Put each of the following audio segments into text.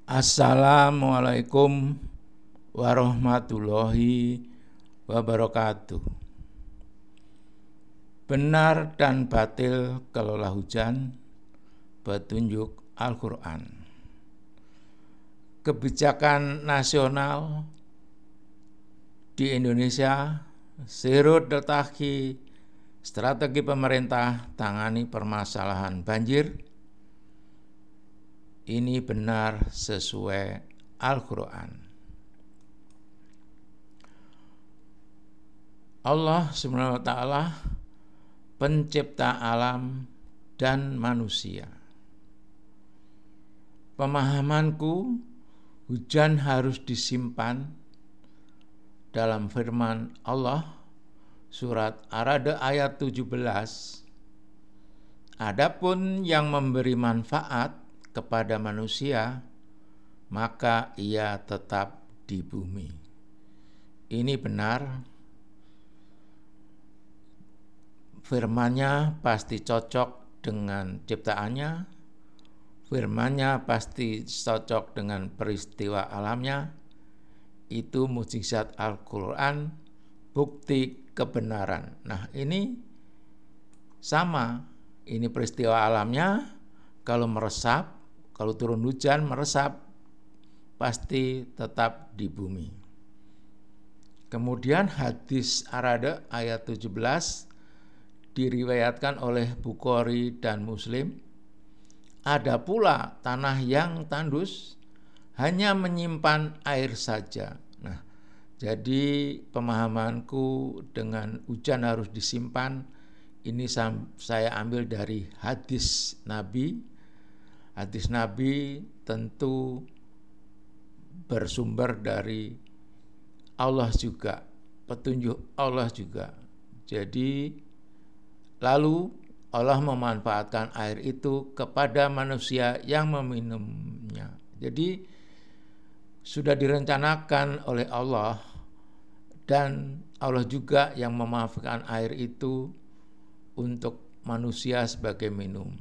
Assalamualaikum warahmatullahi wabarakatuh. Benar dan batil kelola hujan, petunjuk Al-Quran. Kebijakan nasional di Indonesia, Sirut Detaki, strategi pemerintah tangani permasalahan banjir, ini benar sesuai Al-Quran. Allah Subhanahu wa ta'ala pencipta alam dan manusia. Pemahamanku, hujan harus disimpan dalam firman Allah surat Ar-Ra'd ayat 17. Adapun yang memberi manfaat kepada manusia, maka ia tetap di bumi. Ini benar. Firman-Nya pasti cocok dengan ciptaannya. Firman-Nya pasti cocok dengan peristiwa alamnya. Itu mukjizat Al-Quran, bukti kebenaran. Nah, ini sama. Ini peristiwa alamnya. Kalau meresap, kalau turun hujan meresap, pasti tetap di bumi. Kemudian hadis Ar-Ra'd ayat 17 diriwayatkan oleh Bukhari dan Muslim. Ada pula tanah yang tandus hanya menyimpan air saja. Nah, jadi pemahamanku dengan hujan harus disimpan, ini saya ambil dari hadis Nabi. Hadis Nabi tentu bersumber dari Allah juga, petunjuk Allah juga. Jadi lalu Allah memanfaatkan air itu kepada manusia yang meminumnya. Jadi sudah direncanakan oleh Allah, dan Allah juga yang memanfaatkan air itu untuk manusia sebagai minum,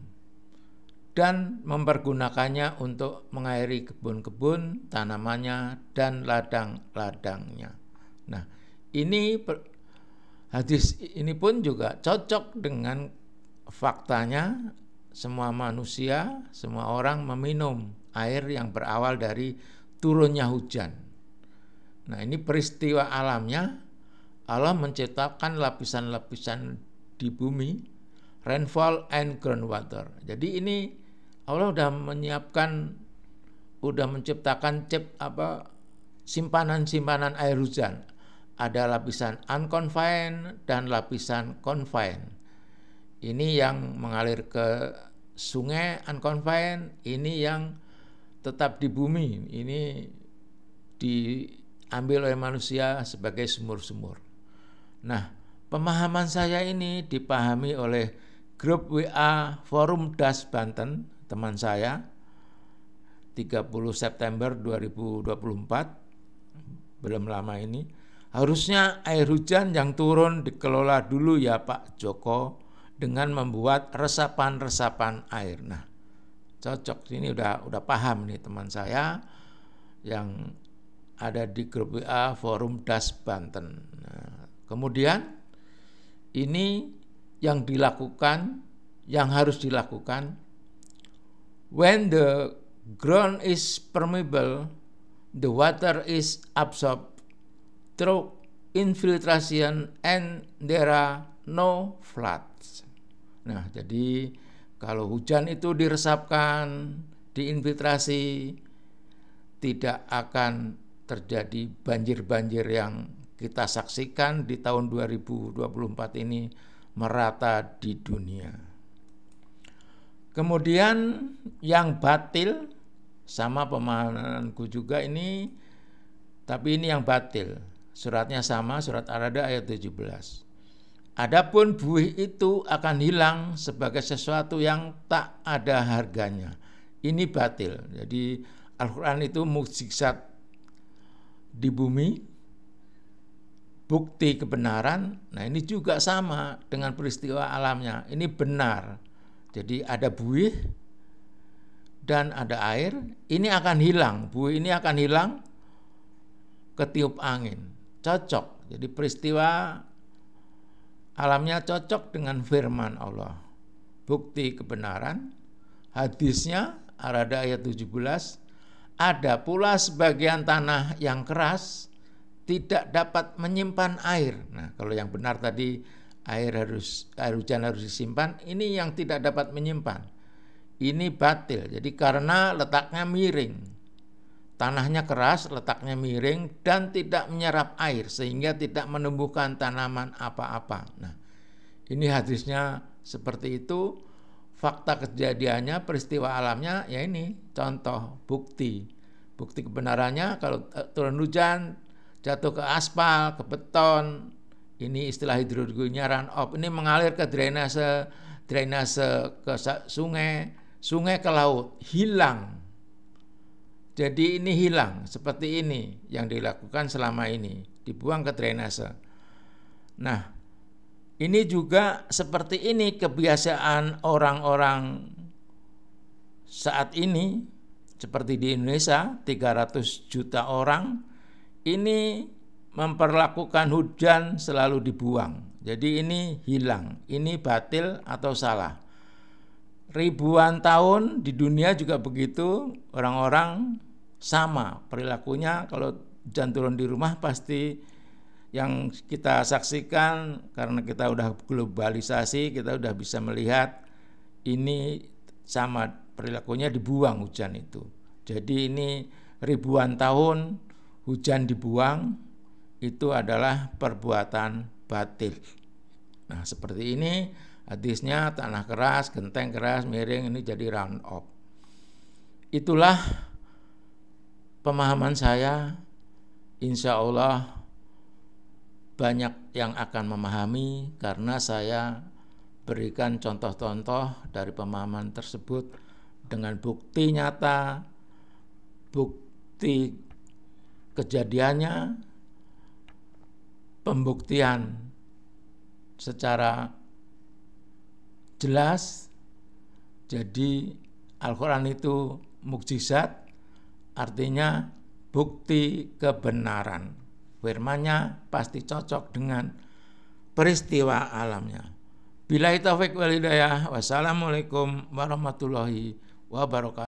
dan mempergunakannya untuk mengairi kebun-kebun, tanamannya, dan ladang-ladangnya. Nah, ini hadis ini pun juga cocok dengan faktanya. Semua manusia, semua orang meminum air yang berawal dari turunnya hujan. Nah, ini peristiwa alamnya. Allah menciptakan lapisan-lapisan di bumi, rainfall and groundwater. Jadi ini Allah udah menciptakan simpanan-simpanan air hujan. Ada lapisan unconfined dan lapisan confined. Ini yang mengalir ke sungai unconfined, ini yang tetap di bumi. Ini diambil oleh manusia sebagai sumur-sumur. Nah, pemahaman saya ini dipahami oleh grup WA Forum Das Banten, teman saya, 30 September 2024, belum lama ini. Harusnya air hujan yang turun dikelola dulu ya Pak Joko, dengan membuat resapan-resapan air. Nah, cocok, ini udah paham nih teman saya yang ada di grup WA Forum Das Banten. Nah, kemudian ini yang dilakukan, yang harus dilakukan, when the ground is permeable, the water is absorbed through infiltration and there are no floods. Nah, jadi kalau hujan itu diresapkan, diinfiltrasi, tidak akan terjadi banjir-banjir yang kita saksikan di tahun 2024 ini merata di dunia. Kemudian yang batil, sama pemahamanku juga ini, tapi ini yang batil. Suratnya sama, surat Ar-Ra'd ayat 17. Adapun buih itu akan hilang sebagai sesuatu yang tak ada harganya. Ini batil. Jadi Al-Quran itu mukjizat di bumi, bukti kebenaran. Nah, ini juga sama dengan peristiwa alamnya. Ini benar. Jadi ada buih dan ada air, ini akan hilang, buih ini akan hilang ketiup angin. Cocok. Jadi peristiwa alamnya cocok dengan firman Allah. Bukti kebenaran, hadisnya Ar-Ra'd ayat 17, ada pula sebagian tanah yang keras tidak dapat menyimpan air. Nah, kalau yang benar tadi air hujan harus disimpan, ini yang tidak dapat menyimpan. Ini batil. Jadi karena letaknya miring. Tanahnya keras, letaknya miring dan tidak menyerap air sehingga tidak menumbuhkan tanaman apa-apa. Nah, ini hadisnya seperti itu. Fakta kejadiannya, peristiwa alamnya, ya ini contoh, bukti kebenarannya. Kalau turun hujan, jatuh ke aspal, ke beton, ini istilah hidrologinya run off. Ini mengalir ke drainase ke sungai ke laut, hilang. Jadi ini hilang, seperti ini yang dilakukan selama ini, dibuang ke drainase. Nah, ini juga seperti ini kebiasaan orang-orang saat ini, seperti di Indonesia 300 juta orang, ini memperlakukan hujan selalu dibuang. Jadi ini hilang, ini batil atau salah. Ribuan tahun di dunia juga begitu, orang-orang sama perilakunya. Kalau hujan turun di rumah pasti yang kita saksikan, karena kita udah globalisasi, kita udah bisa melihat ini sama perilakunya, dibuang hujan itu. Jadi ini ribuan tahun hujan dibuang, itu adalah perbuatan batil. Nah, seperti ini hadisnya, tanah keras, genteng keras, miring, ini jadi run off. Itulah pemahaman saya. Insya Allah banyak yang akan memahami karena saya berikan contoh-contoh dari pemahaman tersebut dengan bukti nyata, bukti kejadiannya, pembuktian secara jelas. Jadi Al-Quran itu mukjizat, artinya bukti kebenaran. Firman-Nya pasti cocok dengan peristiwa alamnya. Billahi taufik wal hidayah. Wassalamualaikum warahmatullahi wabarakatuh.